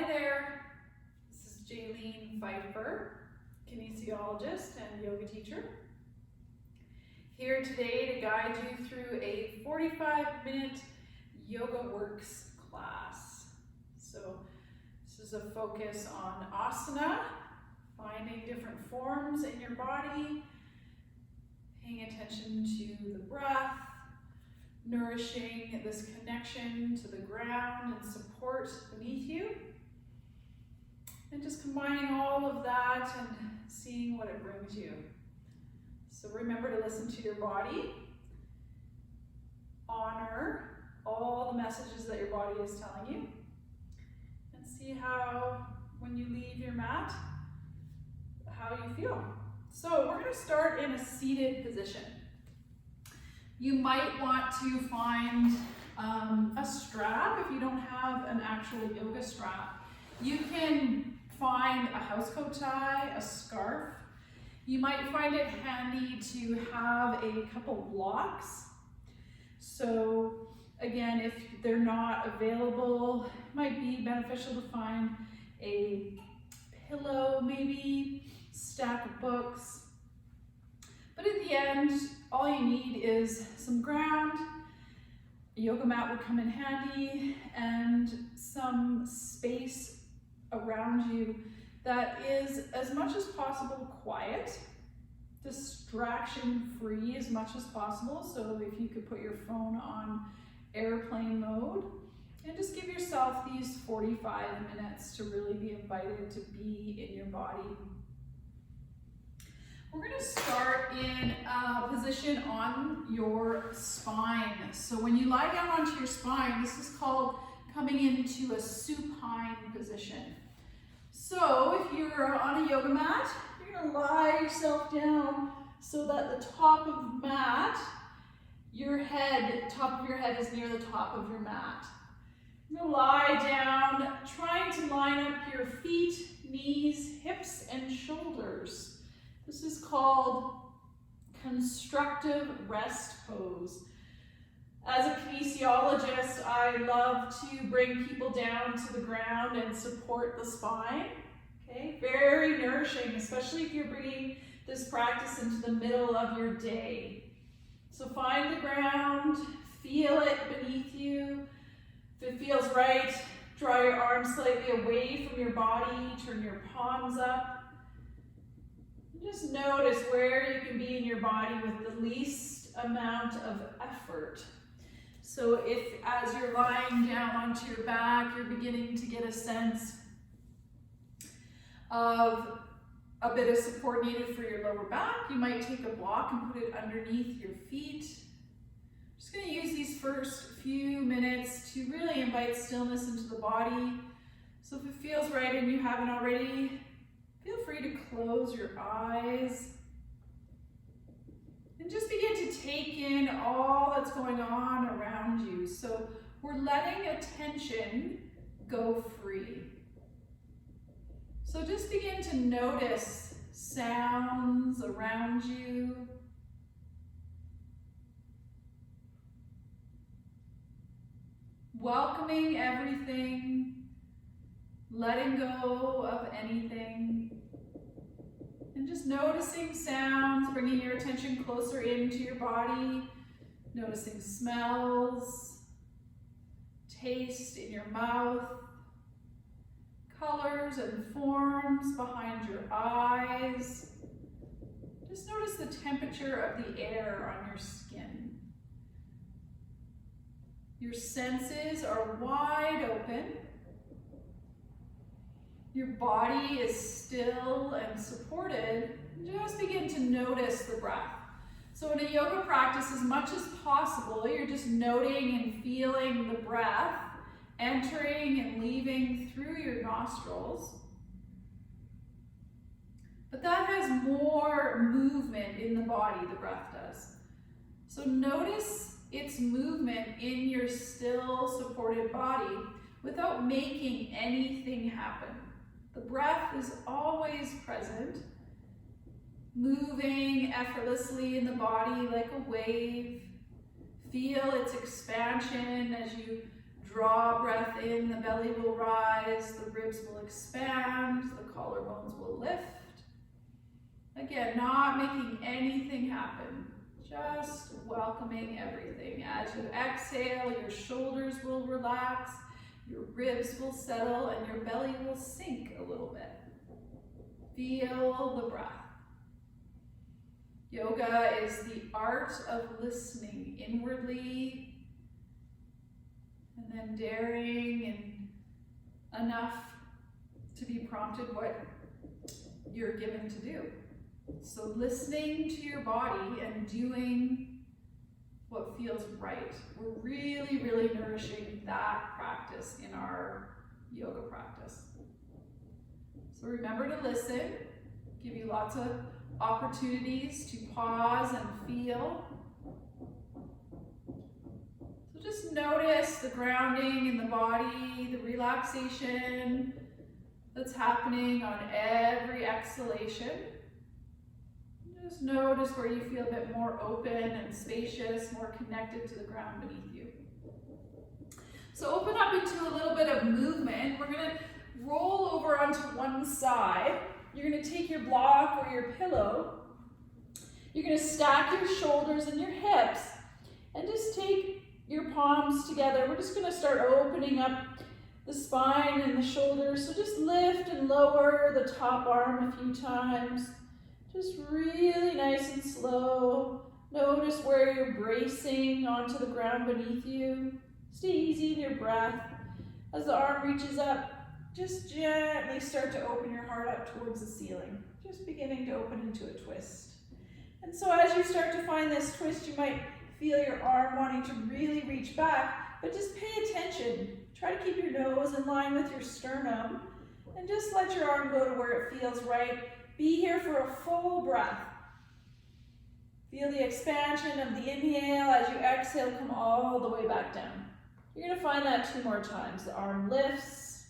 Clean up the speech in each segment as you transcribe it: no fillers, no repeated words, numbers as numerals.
Hi there, this is Jaylene Pfeifer, kinesiologist and yoga teacher. Here today to guide you through a 45-minute Yoga Works class. So this is a focus on asana, finding different forms in your body, paying attention to the breath, nourishing this connection to the ground and support beneath you, and just combining all of that and seeing what it brings you. So remember to listen to your body, honor all the messages that your body is telling you, and see how, when you leave your mat, how you feel. So we're going to start in a seated position. You might want to find a strap if you don't have an actual yoga strap. You can find a housecoat tie, a scarf. You might find it handy to have a couple blocks. So again, if they're not available, it might be beneficial to find a pillow, maybe stack of books. But in the end, all you need is some ground, a yoga mat would come in handy, and some space around you that is as much as possible quiet, distraction-free as much as possible. So if you could put your phone on airplane mode, and just give yourself these 45 minutes to really be invited to be in your body. We're going to start in a position on your spine. So when you lie down onto your spine, this is called coming into a supine position. So if you're on a yoga mat, you're going to lie yourself down so that the top of the mat, top of your head is near the top of your mat. You're going to lie down, trying to line up your feet, knees, hips, and shoulders. This is called constructive rest pose. As a kinesiologist, I love to bring people down to the ground and support the spine. Okay, very nourishing, especially if you're bringing this practice into the middle of your day. So find the ground, feel it beneath you. If it feels right, draw your arms slightly away from your body, turn your palms up. Just notice where you can be in your body with the least amount of effort. So if, as you're lying down onto your back, you're beginning to get a sense of a bit of support needed for your lower back, you might take a block and put it underneath your feet. I'm just going to use these first few minutes to really invite stillness into the body. So if it feels right and you haven't already, feel free to close your eyes and just begin to take in all that's going on around you. So we're letting attention go free. So just begin to notice sounds around you. Welcoming everything, letting go of anything, and just noticing sounds, bringing your attention closer into your body, noticing smells, taste in your mouth, colors and forms behind your eyes. Just notice the temperature of the air on your skin. Your senses are wide open. Your body is still and supported. Just begin to notice the breath. So in a yoga practice, as much as possible, you're just noting and feeling the breath entering and leaving through your nostrils. But that has more movement in the body, the breath does. So notice its movement in your still supported body without making anything happen. The breath is always present, moving effortlessly in the body like a wave. Feel its expansion as you Draw breath in, the belly will rise, the ribs will expand, the collarbones will lift. Again, not making anything happen, just welcoming everything. As you exhale, your shoulders will relax, your ribs will settle, and your belly will sink a little bit. Feel the breath. Yoga is the art of listening inwardly and then daring and enough to be prompted what you're given to do. So listening to your body and doing what feels right. We're really, really nourishing that practice in our yoga practice. So remember to listen, give you lots of opportunities to pause and feel. So just notice the grounding in the body, the relaxation that's happening on every exhalation. Just notice where you feel a bit more open and spacious, more connected to the ground beneath you. So open up into a little bit of movement. We're going to roll over onto one side. You're going to take your block or your pillow. You're going to stack your shoulders and your hips and just take your palms together. We're just going to start opening up the spine and the shoulders. So just lift and lower the top arm a few times. Just really nice and slow. Notice where you're bracing onto the ground beneath you. Stay easy in your breath. As the arm reaches up, just gently start to open your heart up towards the ceiling. Just beginning to open into a twist. And so as you start to find this twist, you might feel your arm wanting to really reach back, but just pay attention. Try to keep your nose in line with your sternum and just let your arm go to where it feels right. Be here for a full breath. Feel the expansion of the inhale. As you exhale, come all the way back down. You're going to find that 2 more times. The arm lifts,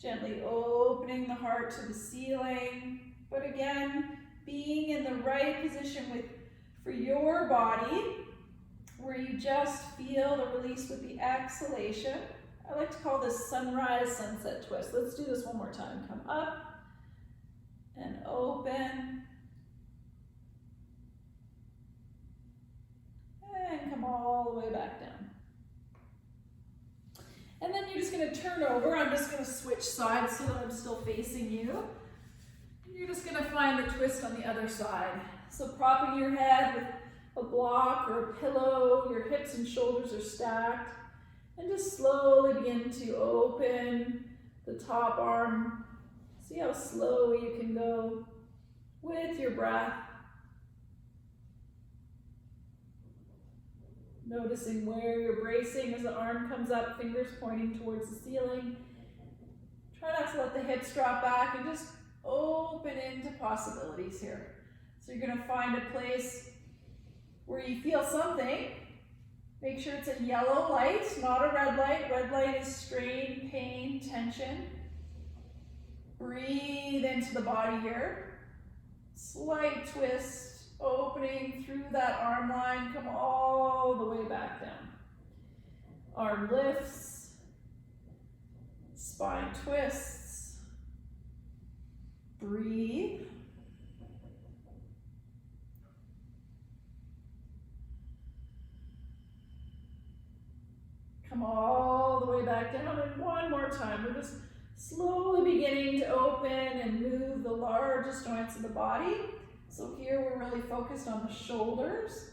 gently opening the heart to the ceiling. But again, being in the right position for your body, where you just feel the release with the exhalation. I like to call this sunrise sunset twist. Let's do this one more time. Come up and open. And come all the way back down. And then you're just going to turn over. I'm just going to switch sides so that I'm still facing you. You're just going to find the twist on the other side. So propping your head with a block or a pillow, your hips and shoulders are stacked. And just slowly begin to open the top arm. See how slow you can go with your breath. Noticing where you're bracing as the arm comes up, fingers pointing towards the ceiling. Try not to let the hips drop back and just open into possibilities here. So you're going to find a place where you feel something. Make sure it's a yellow light, not a red light. Red light is strain, pain, tension. Breathe into the body here. Slight twist. Opening through that arm line, come all the way back down. Arm lifts, spine twists. Breathe. Come all the way back down, and one more time. We're just slowly beginning to open and move the largest joints of the body. So here we're really focused on the shoulders.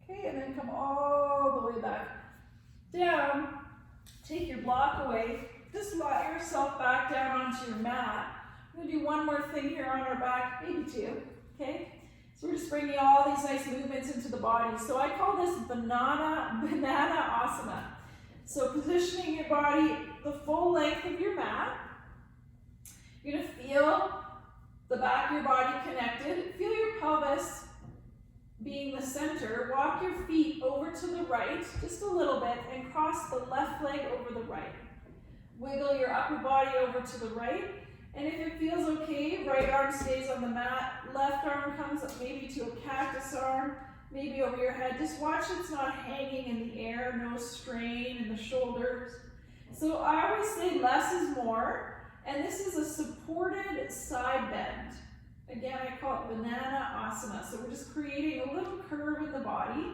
Okay, and then come all the way back down. Take your block away. Just lie yourself back down onto your mat. We're going to do one more thing here on our back, maybe 2, okay? So we're just bringing all these nice movements into the body. So I call this banana asana. So positioning your body the full length of your mat. You're going to feel the back of your body connected. Feel your pelvis being the center. Walk your feet over to the right, just a little bit, and cross the left leg over the right. Wiggle your upper body over to the right. And if it feels okay, right arm stays on the mat. Left arm comes up maybe to a cactus arm. maybe over your head. Just watch it's not hanging in the air, no strain in the shoulders. So I always say less is more, and this is a supported side bend. Again, I call it banana asana. So we're just creating a little curve in the body.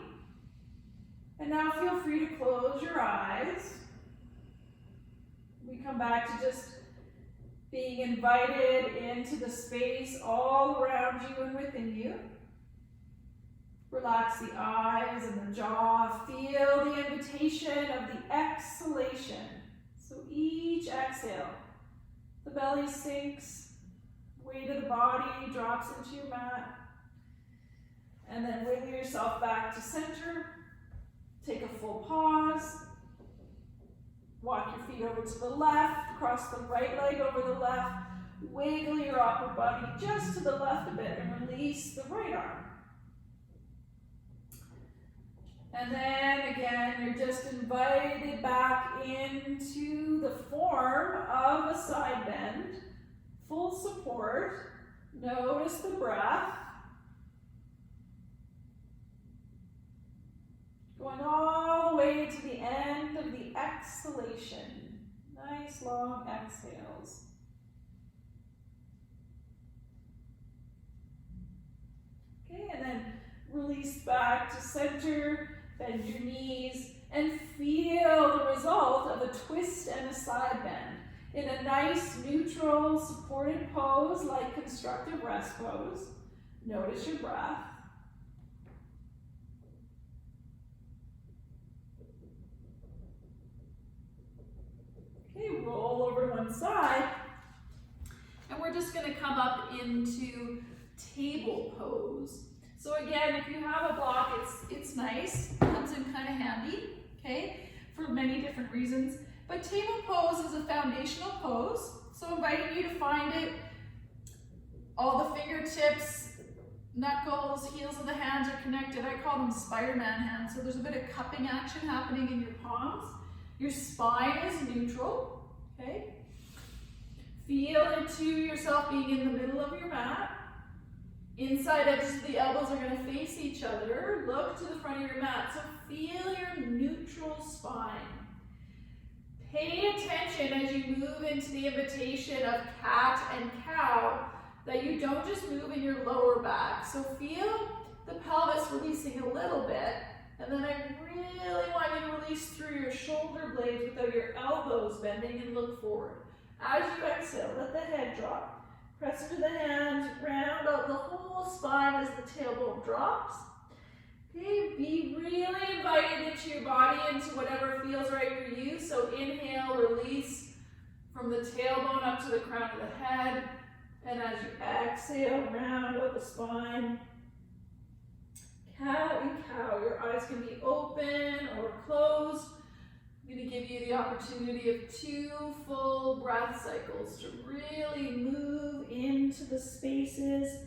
And now feel free to close your eyes. We come back to just being invited into the space all around you and within you. Relax the eyes and the jaw. Feel the invitation of the exhalation. So each exhale, the belly sinks, weight of the body drops into your mat. And then wiggle yourself back to center. Take a full pause. Walk your feet over to the left, cross the right leg over the left, wiggle your upper body just to the left a bit and release the right arm. And then again, you're just invited back into the form of a side bend, full support. Notice the breath. Going all the way to the end of the exhalation. Nice long exhales. Okay, and then release back to center, bend your knees, and feel the result of a twist and a side bend in a nice, neutral, supported pose like constructive rest pose. Notice your breath. Okay, roll over to one side, and we're just going to come up into table pose. So again, if you have a block, it's nice, comes in kind of handy, okay, for many different reasons. But table pose is a foundational pose, so inviting you to find it. All the fingertips, knuckles, heels of the hands are connected. I call them Spider-Man hands. So there's a bit of cupping action happening in your palms. Your spine is neutral, okay? Feel into yourself being in the middle of your mat. Inside edges of the elbows are going to face each other. Look to the front of your mat. So feel your neutral spine. Pay attention as you move into the invitation of cat and cow that you don't just move in your lower back. So feel the pelvis releasing a little bit. And then I really want you to release through your shoulder blades without your elbows bending and look forward. As you exhale, let the head drop. Press into the hands, round out the whole spine as the tailbone drops. Okay, be really invited into your body, into whatever feels right for you. So inhale, release from the tailbone up to the crown of the head. And as you exhale, round out the spine. Cat and cow, your eyes can be open or closed. I'm going to give you the opportunity of 2 full breath cycles to really move into the spaces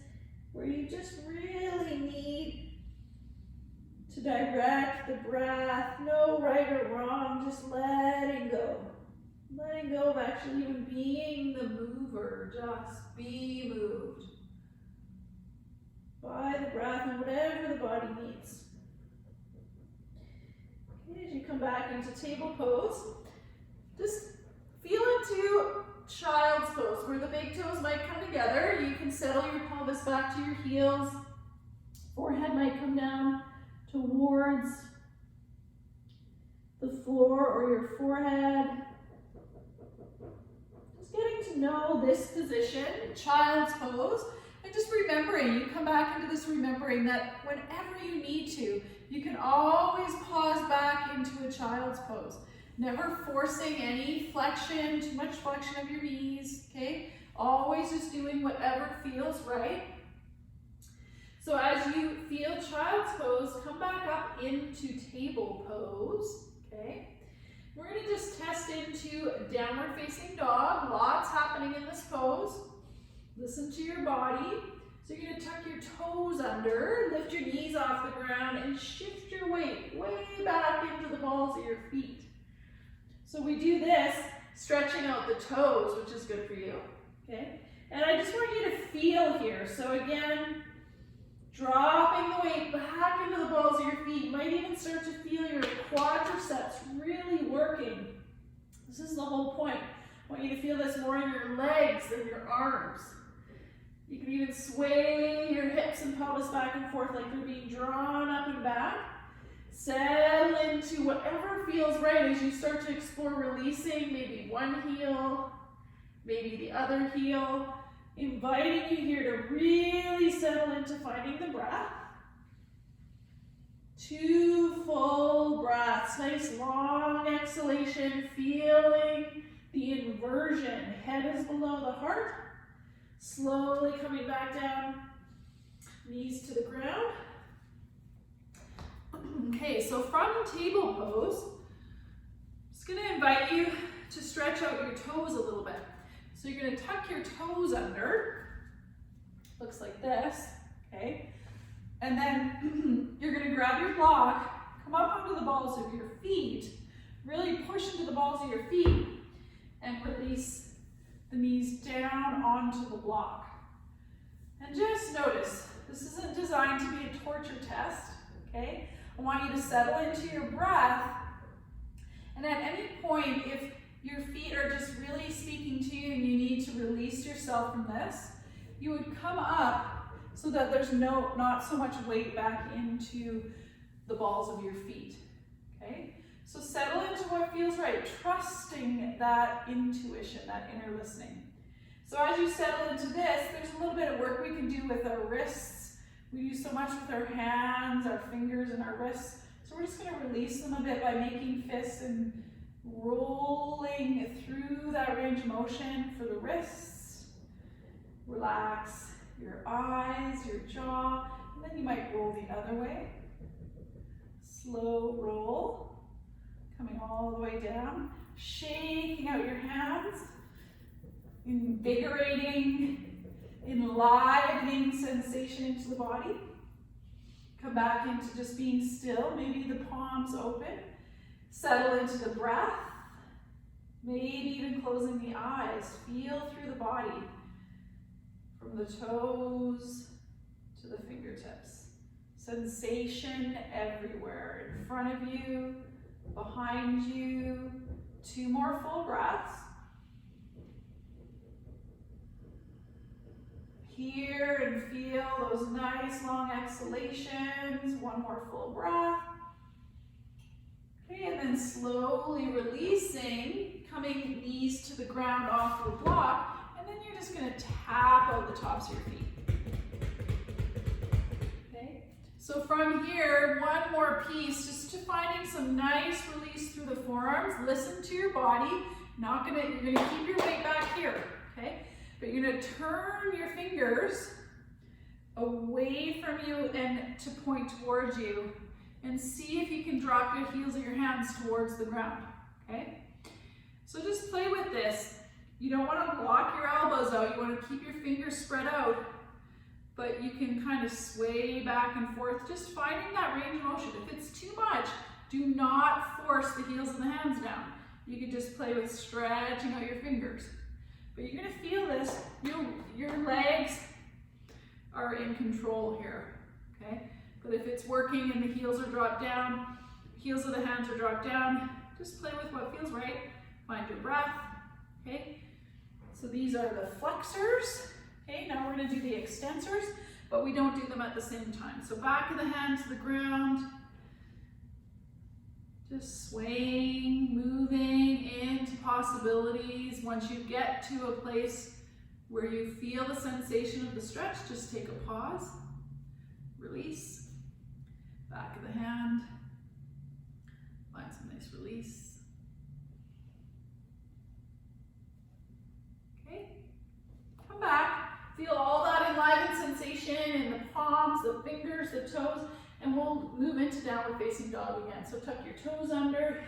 where you just really need to direct the breath. No right or wrong, just letting go. Letting go of actually even being the mover, just be moved by the breath and whatever the body needs. Okay, as you come back into table pose, just feel into child's pose, where the big toes might come together. You can settle your pelvis back to your heels. Forehead might come down towards the floor or your forehead. Just getting to know this position, child's pose. And just remembering, you come back into this remembering that whenever you need to, you can always pause back into a child's pose. Never forcing any flexion, too much flexion of your knees, okay? Always just doing whatever feels right. So as you feel child's pose, come back up into table pose, okay? We're gonna just test into downward facing dog. Lots happening in this pose. Listen to your body. So you're going to tuck your toes under, lift your knees off the ground, and shift your weight way back into the balls of your feet. So we do this, stretching out the toes, which is good for you, okay? And I just want you to feel here. So again, dropping the weight back into the quadriceps really working. This is the whole point. I want you to feel this more in your legs than your arms. You can even sway your hips and pelvis back and forth like they're being drawn up and back. Settle into whatever feels right as you start to explore releasing maybe one heel, maybe the other heel. Inviting you here to really settle into finding the breath. 2 full breaths. Nice long exhalation, feeling the inversion. Head is below the heart. Slowly coming back down, knees to the ground. Okay, so from table pose, I'm just going to invite you to stretch out your toes a little bit. So you're going to tuck your toes under, looks like this, okay? And then you're going to grab your block, come up onto the balls of your feet, really push into the balls of your feet, and release the knees down onto the block. And just notice, this isn't designed to be a torture test, okay? I want you to settle into your breath, and at any point, if your feet are just really speaking to you and you need to release yourself from this, you would come up so that there's not so much weight back into the balls of your feet, okay? So settle into what feels right, trusting that intuition, that inner listening. So as you settle into this, there's a little bit of work we can do with our wrists. We do so much with our hands, our fingers, and our wrists. So we're just going to release them a bit by making fists and rolling through that range of motion for the wrists. Relax your eyes, your jaw, and then you might roll the other way. Slow roll, coming all the way down, shaking out your hands, invigorating, enlivening sensation into the body. Come back into just being still, maybe the palms open. Settle into the breath, maybe even closing the eyes. Feel through the body, from the toes to the fingertips. Sensation everywhere, in front of you, behind you. 2 more full breaths. Hear and feel those nice long exhalations. 1 more full breath. Okay, and then slowly releasing, coming knees to the ground off the block, and then you're just going to tap out the tops of your feet. Okay, so from here, 1 more piece, just to finding some nice release through the forearms. Listen to your body. You're going to keep your weight back here, okay? But you're going to turn your fingers away from you and to point towards you. And see if you can drop your heels of your hands towards the ground, okay? So just play with this. You don't want to block your elbows out. You want to keep your fingers spread out, but you can kind of sway back and forth, just finding that range of motion. If it's too much, do not force the heels and the hands down. You can just play with stretching out your fingers. But you're going to feel this. Your legs are in control here, okay? But if it's working and the heels are dropped down, heels of the hands are dropped down, just play with what feels right. Find your breath, okay? So these are the flexors, okay? Now we're gonna do the extensors, but we don't do them at the same time. So back of the hand to the ground, just swaying, moving into possibilities. Once you get to a place where you feel the sensation of the stretch, just take a pause, release. Back of the hand, find some nice release. Okay, come back, feel all that enlivened sensation in the palms, the fingers, the toes, and we'll move into downward facing dog again. So tuck your toes under,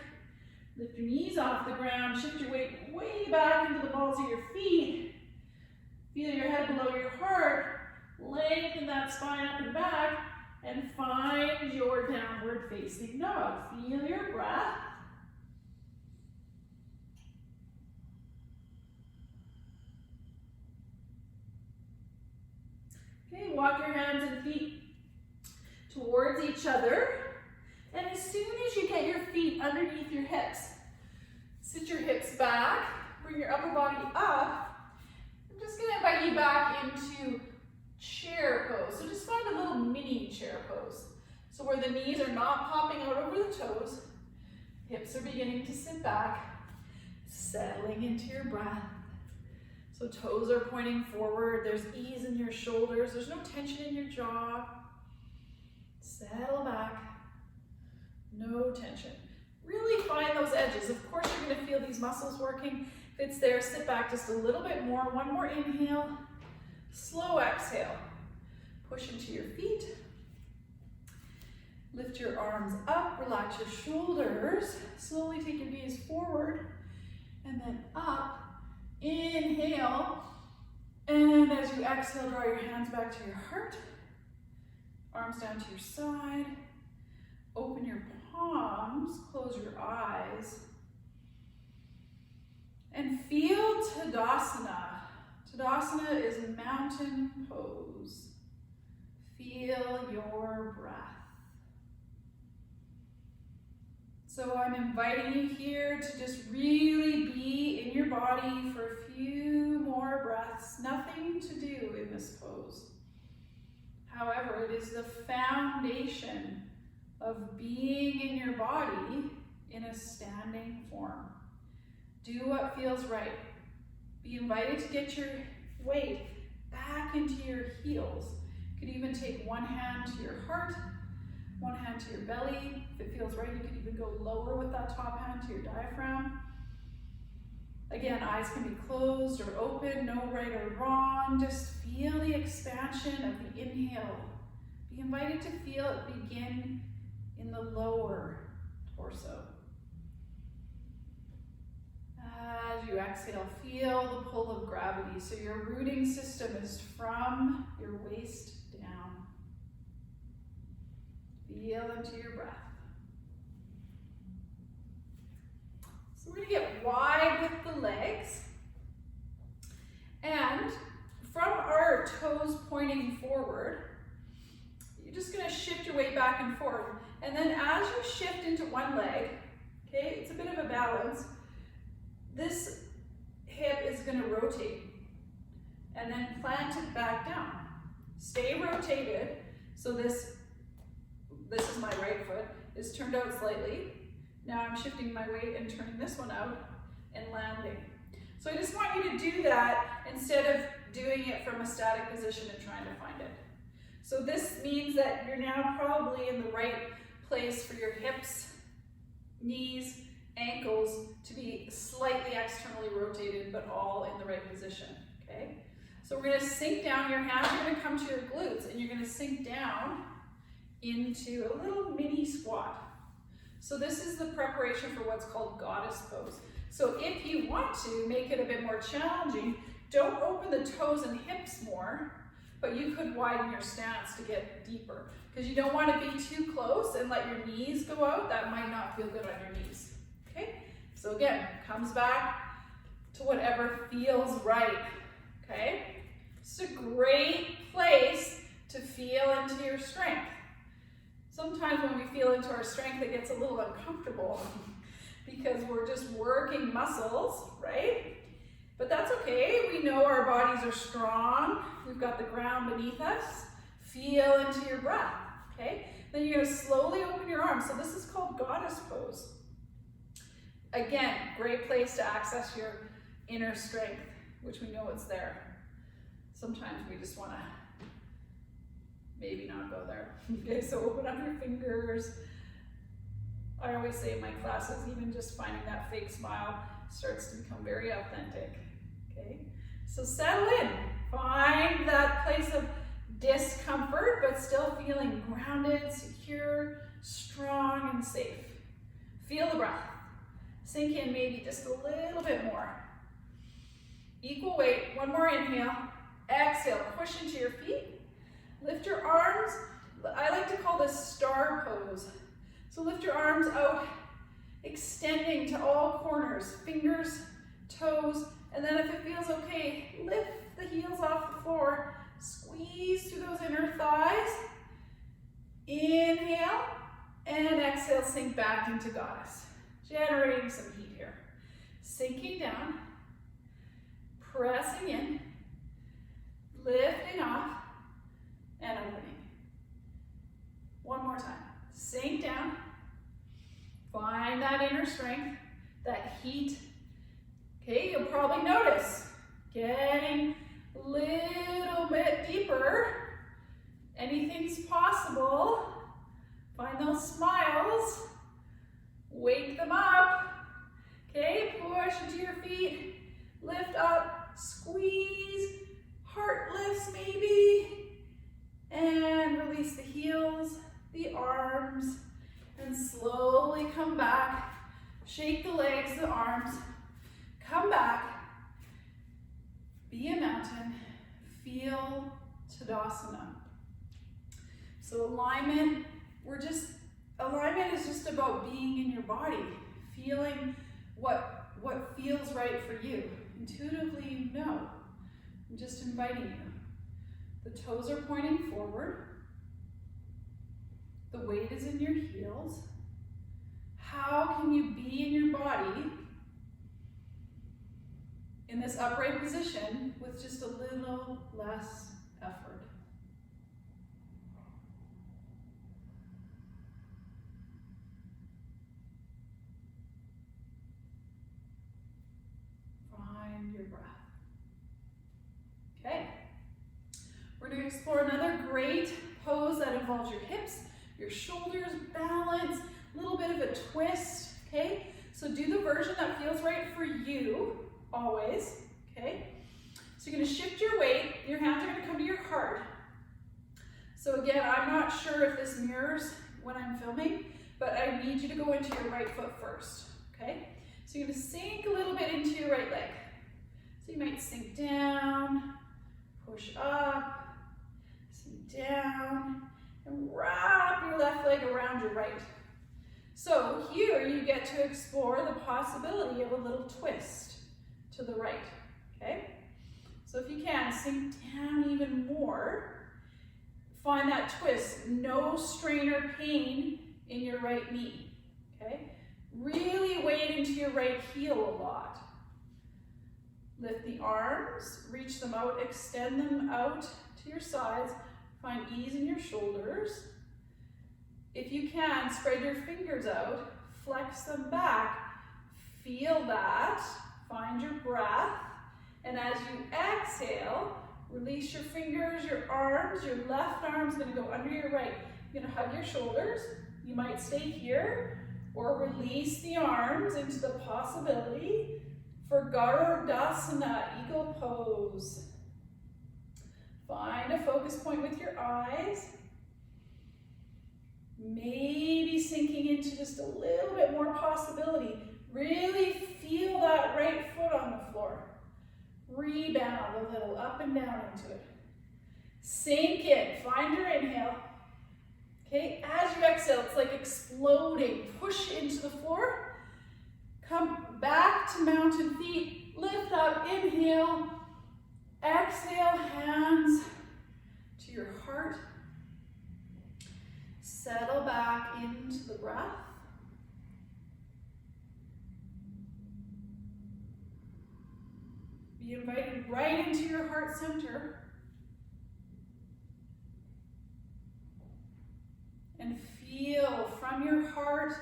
lift your knees off the ground, shift your weight way back into the balls of your feet. Feel your head below your heart, lengthen that spine up and back, and find your downward facing dog. Feel your breath. Okay, walk your hands and feet towards each other. And as soon as you get your feet underneath your hips, sit your hips back, bring your upper body up. I'm just gonna invite you back into chair pose. So just find a little mini chair pose. So where the knees are not popping out over the toes, hips are beginning to sit back, settling into your breath. So toes are pointing forward, there's ease in your shoulders, there's no tension in your jaw. Settle back, no tension. Really find those edges. Of course you're gonna feel these muscles working. If it's there, sit back just a little bit more. One more inhale, slow exhale. Push into your feet. Lift your arms up, relax your shoulders. Slowly take your gaze forward and then up. Inhale, and as you exhale, draw your hands back to your heart. Arms down to your side. Open your palms, close your eyes. And feel Tadasana. Tadasana is a mountain pose. Feel your breath. So I'm inviting you here to just really be in your body for a few more breaths. Nothing to do in this pose. However, it is the foundation of being in your body in a standing form. Do what feels right. Be invited to get your weight back into your heels. You could even take one hand to your heart, one hand to your belly. If it feels right, you could even go lower with that top hand to your diaphragm. Again, eyes can be closed or open, no right or wrong. Just feel the expansion of the inhale. Be invited to feel it begin in the lower torso. As you exhale, feel the pull of gravity. So your rooting system is from your waist down. Feel into your breath. So we're going to get wide with the legs. And from our toes pointing forward, you're just going to shift your weight back and forth. And then as you shift into one leg, okay, it's a bit of a balance, this hip is going to rotate and then plant it back down. Stay rotated. So this is my right foot, is turned out slightly. Now I'm shifting my weight and turning this one out and landing. So I just want you to do that instead of doing it from a static position and trying to find it. So this means that you're now probably in the right place for your hips, knees, ankles to be slightly externally rotated, but all in the right position, okay? So we're gonna sink down, your hands are gonna come to your glutes, and you're gonna sink down into a little mini squat. So this is the preparation for what's called goddess pose. So if you want to make it a bit more challenging, don't open the toes and hips more, but you could widen your stance to get deeper, because you don't want to be too close and let your knees go out. That might not feel good on your knees. Okay, so again, comes back to whatever feels right, okay? It's a great place to feel into your strength. Sometimes when we feel into our strength, it gets a little uncomfortable because we're just working muscles, right? But that's okay, we know our bodies are strong, we've got the ground beneath us. Feel into your breath, okay? Then you're gonna slowly open your arms. So this is called goddess pose. Again, great place to access your inner strength, which we know it's there. Sometimes we just wanna maybe not go there. Okay, so open up your fingers. I always say in my classes, even just finding that fake smile starts to become very authentic, okay? So settle in, find that place of discomfort, but still feeling grounded, secure, strong, and safe. Feel the breath. Sink in maybe just a little bit more. Equal weight, one more inhale. Exhale, push into your feet. Lift your arms. I like to call this star pose. So lift your arms out, extending to all corners, fingers, toes, and then if it feels okay, lift the heels off the floor, squeeze through those inner thighs. Inhale, And exhale, sink back into goddess. Generating some heat here. Sinking down, pressing in, lifting off, and opening. One more time. Sink down. Find that inner strength, that heat. Okay, you'll probably notice getting a little bit deeper. Anything's possible. Find those smiles. Wake them up. Okay, push into your feet. Lift up, squeeze. Heart lifts maybe. And release the heels, the arms, and slowly come back. Shake the legs, the arms. Come back. Be a mountain. Feel Tadasana. So alignment is just about being in your body, feeling what feels right for you. Intuitively, you know. I'm just inviting you. The toes are pointing forward. The weight is in your heels. How can you be in your body in this upright position with just a little less effort? Find your breath. Okay. We're going to explore another great pose that involves your hips, your shoulders, balance, a little bit of a twist, okay? So do the version that feels right for you, always, okay? So you're gonna shift your weight, your hands are gonna come to your heart. So again, I'm not sure if this mirrors when I'm filming, but I need you to go into your right foot first, okay? So you're gonna sink a little bit into your right leg. So you might sink down, push up, sink down, and wrap your left leg around your right. So here you get to explore the possibility of a little twist to the right, okay? So if you can, sink down even more. Find that twist, no strain or pain in your right knee, okay? Really weight into your right heel a lot. Lift the arms, reach them out, extend them out to your sides. Find ease in your shoulders. If you can, spread your fingers out, flex them back, feel that, find your breath, and as you exhale, release your fingers, your arms, your left arm's gonna go under your right. You're gonna hug your shoulders, you might stay here, or release the arms into the possibility for Garudasana, eagle pose. Find a focus point with your eyes. Maybe sinking into just a little bit more possibility. Really feel that right foot on the floor. Rebound a little up and down into it. Sink in, find your inhale. Okay, as you exhale, it's like exploding. Push into the floor. Come back to mountain feet. Lift up, inhale. Exhale, hands to your heart. Settle back into the breath. Be invited right into your heart center. And feel from your heart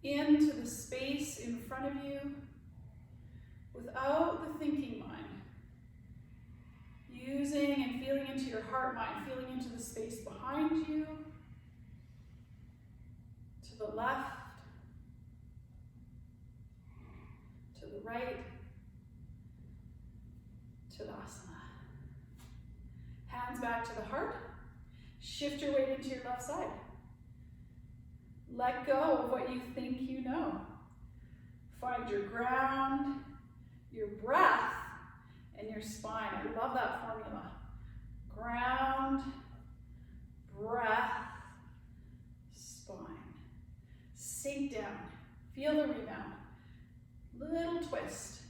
into the space in front of you without the thinking mind. Using and feeling into your heart mind, feeling into the space behind you, to the left, to the right, Tadasana. Hands back to the heart. Shift your weight into your left side. Let go of what you think you know. Find your ground, your breath, and your spine. I love that formula. Ground, breath, spine. Sink down. Feel the rebound. Little twist.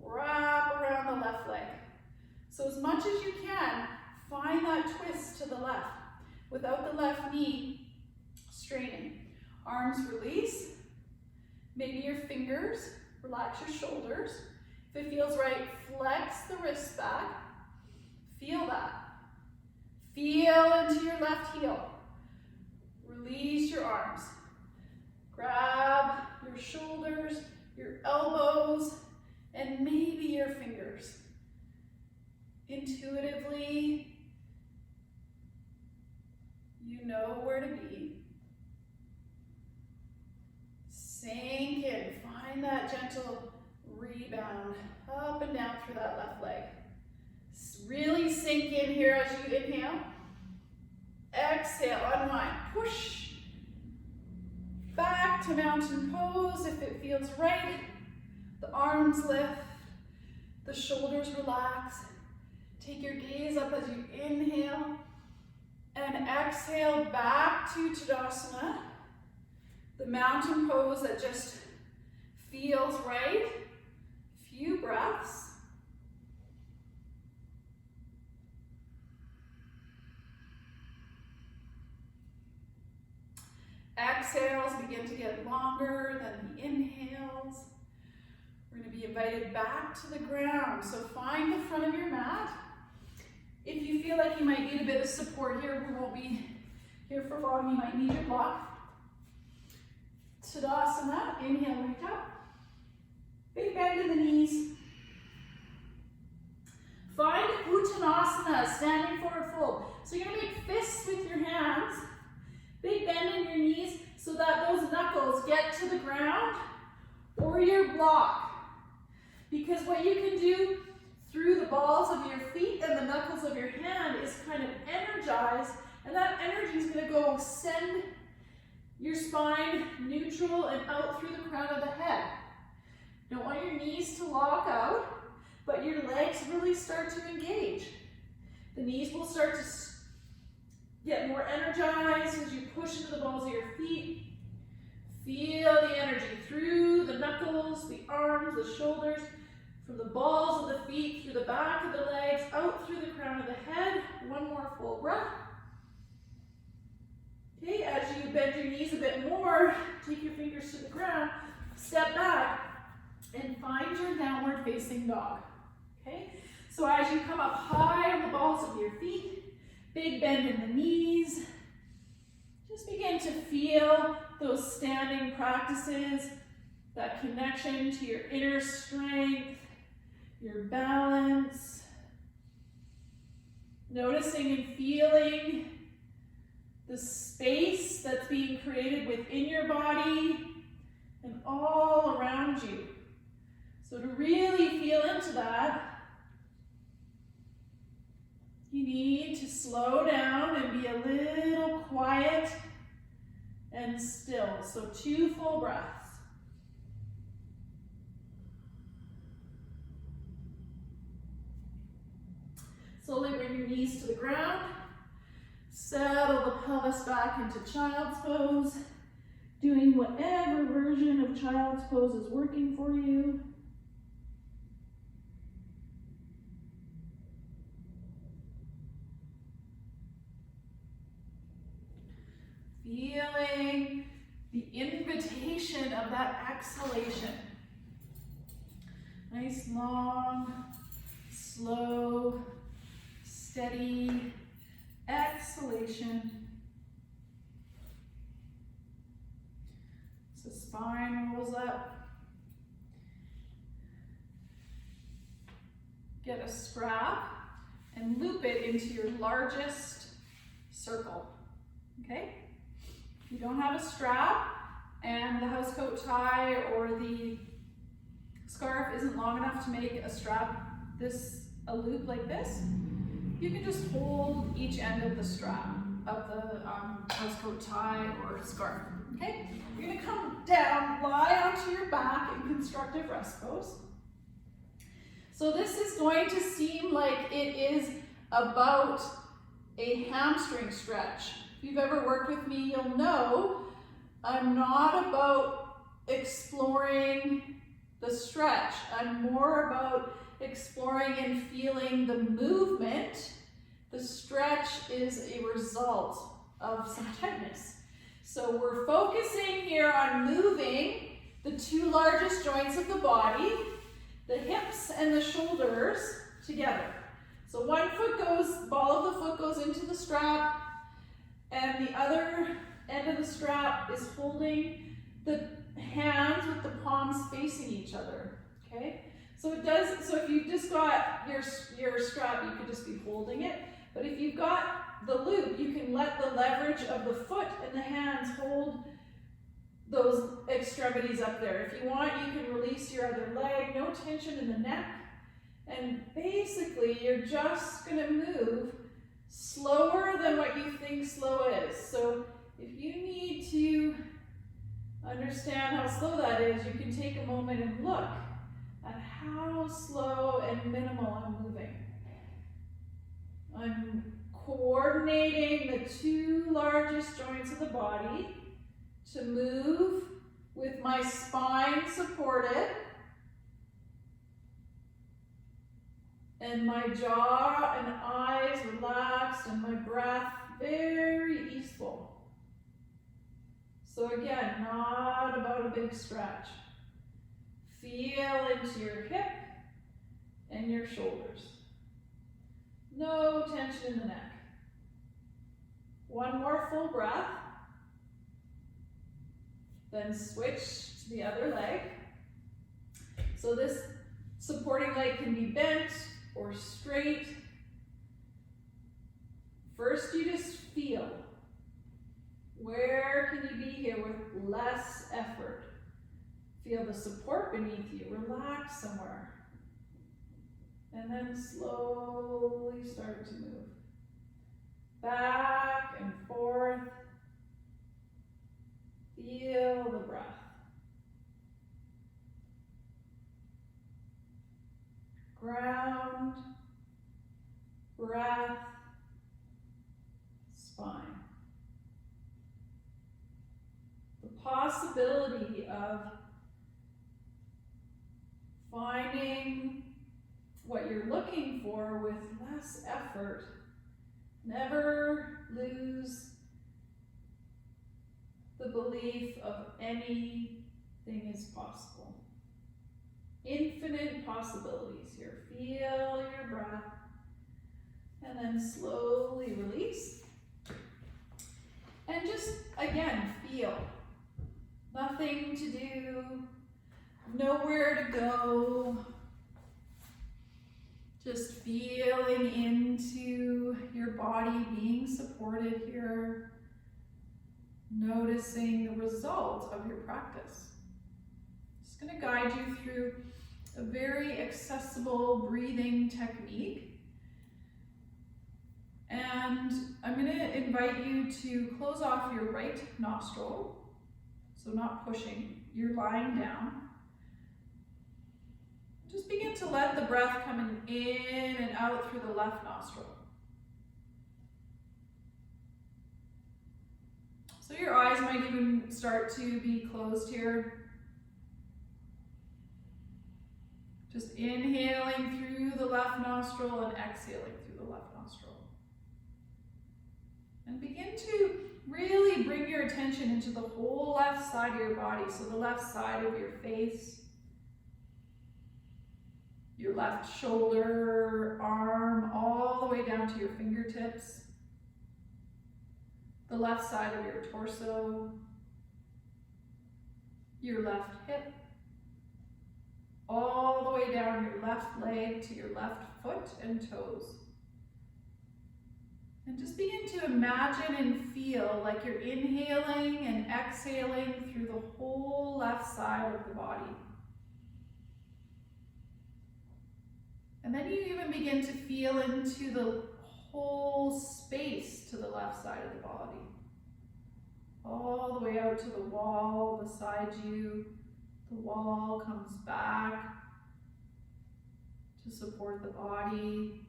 Wrap around the left leg. So as much as you can, find that twist to the left. Without the left knee straining arms release. Maybe your fingers, relax your shoulders. If it feels right, flex the wrists back. Feel that. Feel into your left heel. Release your arms. Grab your shoulders, your elbows, and maybe your fingers. Intuitively, you know where to be. Sink in. Find that gentle rebound up and down through that left leg. Really sink in here as you inhale. Exhale, unwind. Push back to mountain pose if it feels right. The arms lift. The shoulders relax. Take your gaze up as you inhale. And exhale back to Tadasana. The mountain pose that just feels right. Few breaths. Exhales begin to get longer than the inhales. We're going to be invited back to the ground. So find the front of your mat. If you feel like you might need a bit of support here, we won't be here for long. You might need your block. Tadasana, inhale, reach up. Big bend in the knees. Find Uttanasana, standing forward fold. So you're going to make fists with your hands. Big bend in your knees so that those knuckles get to the ground or your block. Because what you can do through the balls of your feet and the knuckles of your hand is kind of energize, and that energy is going to go send your spine neutral and out through the crown of the head. Don't want your knees to lock out, but your legs really start to engage. The knees will start to get more energized as you push into the balls of your feet. Feel the energy through the knuckles, the arms, the shoulders, from the balls of the feet, through the back of the legs, out through the crown of the head. One more full breath. Okay, as you bend your knees a bit more, take your fingers to the ground, step back, and find your downward facing dog. Okay, so as you come up high on the balls of your feet, big bend in the knees, just begin to feel those standing practices, that connection to your inner strength, your balance, noticing and feeling the space that's being created within your body and all around you. So to really feel into that, you need to slow down and be a little quiet and still. So 2 full breaths. Slowly bring your knees to the ground. Settle the pelvis back into child's pose. Doing whatever version of child's pose is working for you. Feeling the invitation of that exhalation. Nice, long, slow, steady exhalation. So spine rolls up. Get a strap and loop it into your largest circle. Okay? If you don't have a strap and the housecoat tie or the scarf isn't long enough to make a strap a loop like this, you can just hold each end of the strap of the housecoat tie or scarf. Okay? You're going to come down, lie onto your back in constructive rest pose. So this is going to seem like it is about a hamstring stretch. If you've ever worked with me, you'll know I'm not about exploring the stretch. I'm more about exploring and feeling the movement. The stretch is a result of some tightness. So we're focusing here on moving the two largest joints of the body, the hips and the shoulders, together. So one foot goes, ball of the foot goes into the strap, and the other end of the strap is holding the hands with the palms facing each other, okay? So if you've just got your strap, you could just be holding it. But if you've got the loop, you can let the leverage of the foot and the hands hold those extremities up there. If you want, you can release your other leg, no tension in the neck. And basically, you're just gonna move slower than what you think slow is. So if you need to understand how slow that is, you can take a moment and look at how slow and minimal I'm moving. I'm coordinating the two largest joints of the body to move with my spine supported and my jaw and eyes relaxed and my breath very easeful. So again, not about a big stretch. Feel into your hip and your shoulders. No tension in the neck. One more full breath. Then switch to the other leg. So this supporting leg can be bent or straight. First, you just feel. Where can you be here with less effort? Feel the support beneath you. Relax somewhere. And then slowly start to move. Back and forth. Feel the breath. Ground, breath, spine. The possibility of finding what you're looking for with less effort. Never lose the belief of anything is possible. Infinite possibilities here. Feel your breath and then slowly release. And just, again, feel. Nothing to do, nowhere to go. Just feeling into your body being supported here. Noticing the result of your practice. Just going to guide you through a very accessible breathing technique. And I'm going to invite you to close off your right nostril. So not pushing, you're lying down. Just begin to let the breath come in and out through the left nostril. So your eyes might even start to be closed here. Just inhaling through the left nostril and exhaling through the left nostril. And begin to really bring your attention into the whole left side of your body. So the left side of your face, your left shoulder, arm, all the way down to your fingertips. The left side of your torso, your left hip, all the way down your left leg to your left foot and toes. And just begin to imagine and feel like you're inhaling and exhaling through the whole left side of the body. And then you even begin to feel into the whole space to the left side of the body. All the way out to the wall beside you. The wall comes back to support the body.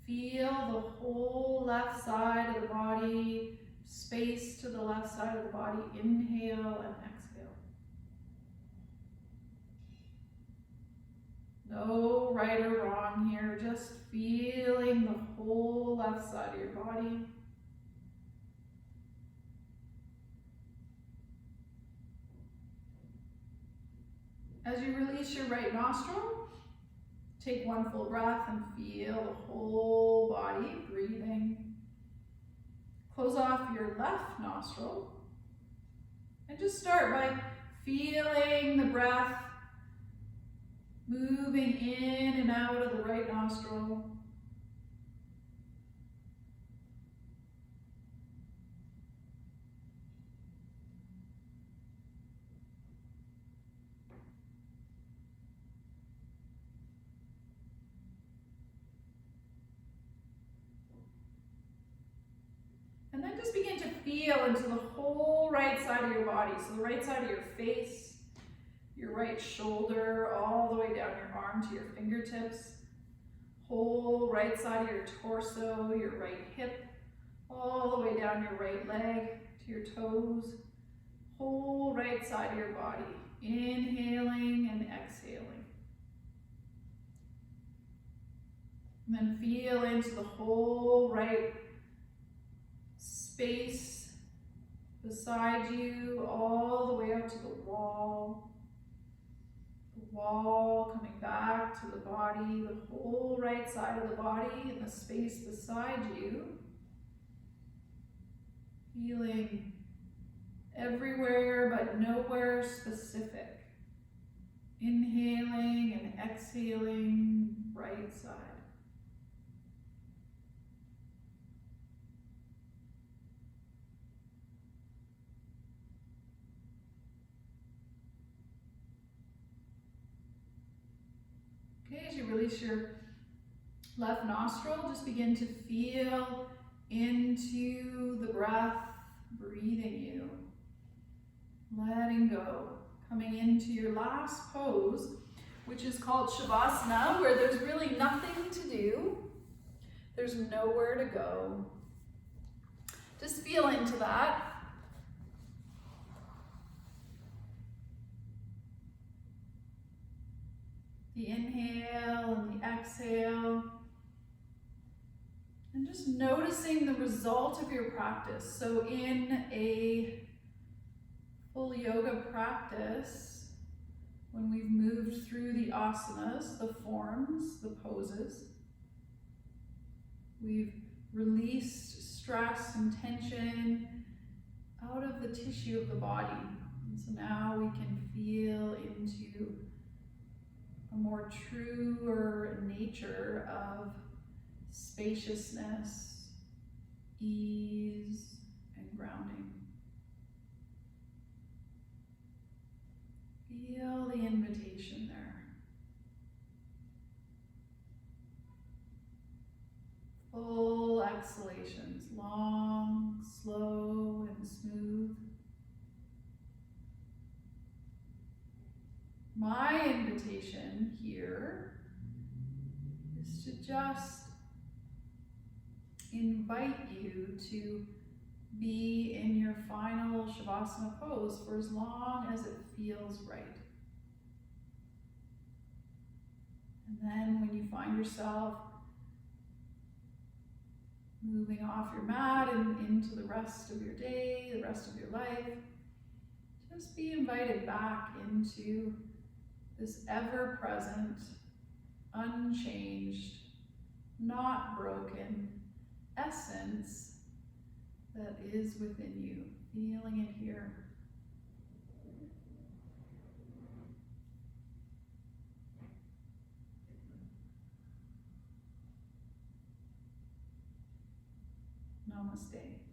Feel the whole left side of the body, space to the left side of the body. Inhale and exhale. No right or wrong here, just feeling the whole left side of your body. As you release your right nostril, take one full breath and feel the whole body breathing. Close off your left nostril and just start by feeling the breath moving in and out of the right nostril. And then just begin to feel into the whole right side of your body. So the right side of your face, your right shoulder, all the way down your arm to your fingertips. Whole right side of your torso, your right hip, all the way down your right leg to your toes. Whole right side of your body. Inhaling and exhaling. And then feel into the whole right space beside you, all the way up to the wall. The wall coming back to the body, the whole right side of the body and the space beside you. Feeling everywhere but nowhere specific. Inhaling and exhaling, right side. Okay, as you release your left nostril, just begin to feel into the breath, breathing you, letting go, coming into your last pose, which is called Shavasana, where there's really nothing to do. There's nowhere to go. Just feel into that. The inhale and the exhale. And just noticing the result of your practice. So in a full yoga practice, when we've moved through the asanas, the forms, the poses, we've released stress and tension out of the tissue of the body. And so now we can feel into a more truer nature of spaciousness, ease, and grounding. Feel the invitation there. Full exhalations, long, slow, and smooth. My invitation here is to just invite you to be in your final Shavasana pose for as long as it feels right. And then when you find yourself moving off your mat and into the rest of your day, the rest of your life, just be invited back into this ever-present, unchanged, not broken essence that is within you. Feeling it here. Namaste.